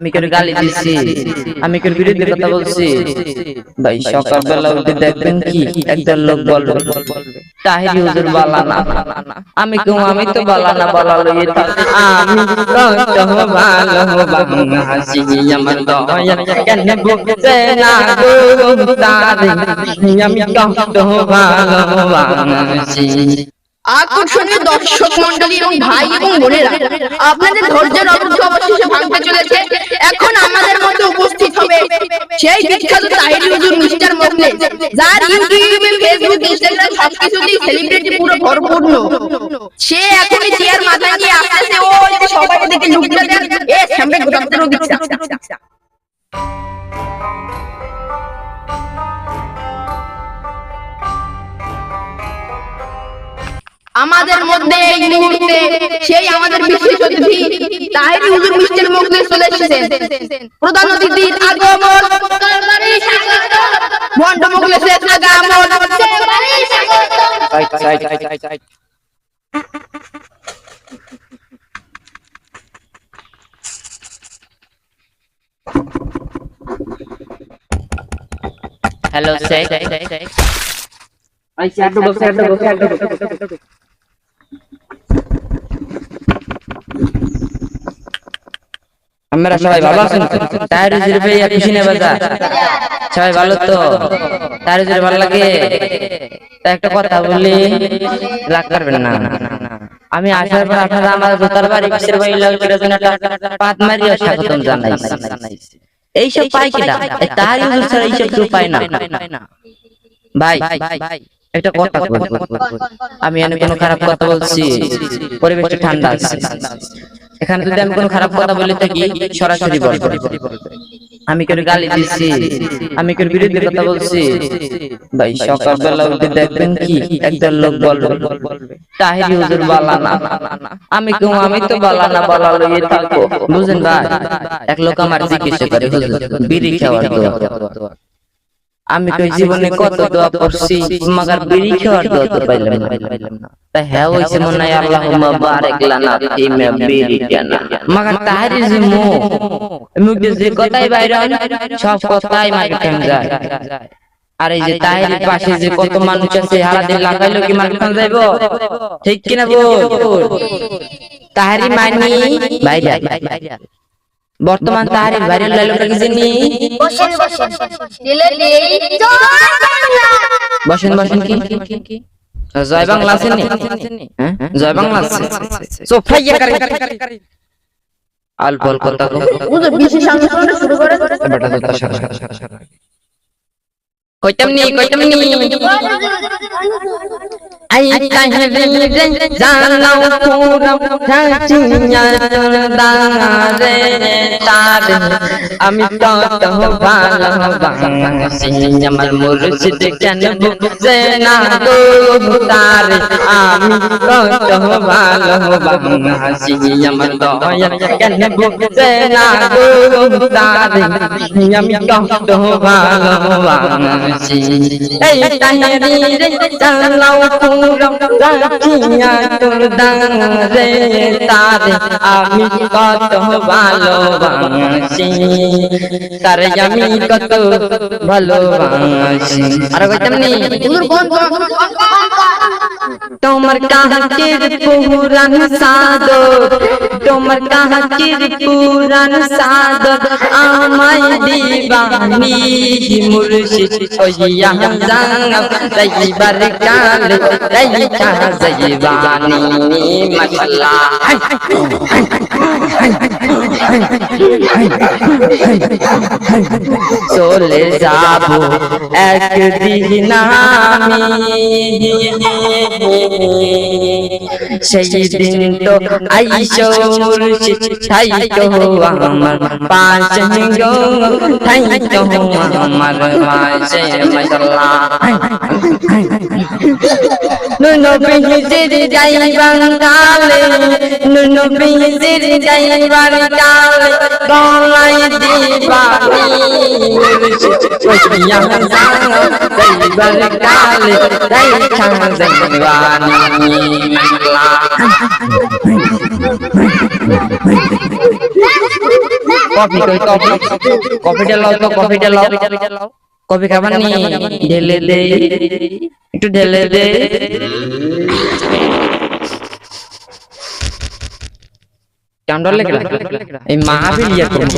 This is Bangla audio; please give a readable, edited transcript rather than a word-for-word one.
আমি কেন গালি দিছি? আমি কেন বিরুদ্ধে কথা বলছি? ভাই সকালবেলা উঠে দেখবেন কি একদল লোক বলবে তাহিরি হুজুর বালানা। আমি তো বালানা বলা লইয়ে থাকি। আমি কত ভালো বাংলাদেশি আমার দয়া কেন বুঝে না গো তারে আমি কত ভালো বাংলাদেশি। আকর্ষণীয় দর্শক মন্ডলী এবং ভাই এবং বোনেরা, আপনাদের ধৈর্যের অবধি অবশেষে ভাঙতে চলেছে। এখন আমাদের মধ্যে উপস্থিত হবে সেই বিখ্যাত তাহিরি হুজুর মিস্টার মোখলেস, যার ইউটিউবে, ফেসবুক, ইনস্টাগ্রাম সবকিছুতেই সেলিব্রিটি পুরো ভরপূর্ণ। সে এখনই চেয়ার মাথায় নিয়ে আসতেছে। ওই যে সবাই দেখে লুকটা দেন, এ সামনে গোদামদেরও দিচ্ছে। আমাদের মধ্যে এই মুহূর্তে সেই আমাদের বিশেষ অতিথি তাহিরি হুজুর মিস্টার মোখলেস চলে এসেছেন। প্রধান অতিথির আগমন, ভণ্ড মোখলেসের আগমন। হ্যালো শেখ, আমরা সবাই ভালো আছেন তো? তাহিরি হুজুর ভাই খুশি না বাজার? সবাই ভালো তো? তাহিরি হুজুর ভালো লাগে? তা একটা কথা বলি, রাগ করবেন না। আমি আসার পর আপনারা আমার জোতার বাড়ি কিসের বাড়ি লাগলে পাত মারিয়া স্বাগতম জানাইছি। এইসব পাই কিনা? তাহিরি হুজুর ছাড়া এইসব কেউ পায় না। ভাই একটা কথা বলবো, আমি এনে কোনো খারাপ কথা বলছি? পরিবেশটা ঠান্ডা আছে, এখানে যদি আমি কোনো খারাপ কথা বলি থাকি সরাসরি বলবো। আমি কেন গালি দিছি? আমি কেন বিরুদ্ধে কথা বলছি? ভাই সকালবেলা উঠে দেখবেন কি একদল লোক বলবে তাহিরি হুজুর বালানা। আমি তো বালানা বলা লইয়ে থাকবো, বুঝেন ভাই? এক লোক আমার জিজ্ঞাসা করে, হুজুর বিড়ি খাওয়ার দোয়া। আমি কই জীবনে কত দোয়া করছি, মাগার বিড়ি খাওয়ার দোয়া তো পাইলাম না। তা হ্যাঁ হইছে মনে হয় আল্লাহুম্মা বারিক লানা ফিমা বিরিকানা। মাগার তাহিরি যে মুখ দিয়ে যে কথাই বাইরে হয় সব কথাই মাকে কেন যায়। আর এই যে তাহিরির পাশে যে কত মানুষ আছে সারা দিন লাগাইলো কি মাকে কেন যাইবো? ঠিক কিনা বল? তাহিরি মানি বাইরে বর্তমান তাহিরির ভাইরাল ডায়লগটা কি জানি? বসেন বসেন কি জয় বাংলা আছে নি? হ্যাঁ জয় বাংলা আছে। সোফাইয়া করে আলবল কথা কো ওদের বিশেষ আলোচনা শুরু করে বেটা তো কইতাম নি আই তাহিরি রে জানাও পুরো ঠাচিয়া দারে তার আমি কত ভালো বাংলাদেশি আমার মুর্শিদ কেন বুঝে না গো তার আমি কত ভালো বাংলাদেশি আমার দয়া কেন বুঝে না গো তার আমি কত ভালো বাংলাদেশি এই তাহিরি রে জানাও দারে তারে আমি কত ভালোবাসি, তারে আমি কত ভালোবাসি। আর কইতাম নি তোমার কাহাকের পুরান সাদত, তোমার কাহাকের পুরান সাদত আমায় দিবানি মুর্শিদ কইয়া জানাও যাইবার কালে রাইখা যাইবানি মাশাআল্লাহ। চলে যাব একদিন আমি, সেই দিন তো আইসো মুর্শিদ থাইকো আমার পাশে গো, থাইকো আমার পাশে মাশাআল্লাহ। নবীজির যাইবার কালে, নবীজির যাইবার কালে গলায় দিবানি কইয়া যাও যাইবার কালে রাইখা যাইবানি মাশাআল্লাহ। কফি কই কফি কফিটা লাও তো কফিটা লাও কফি খাবার নি ঢেলে দে একটু ঢেলে দে কেমন লাগলো এই মাহফিল ইয়া করব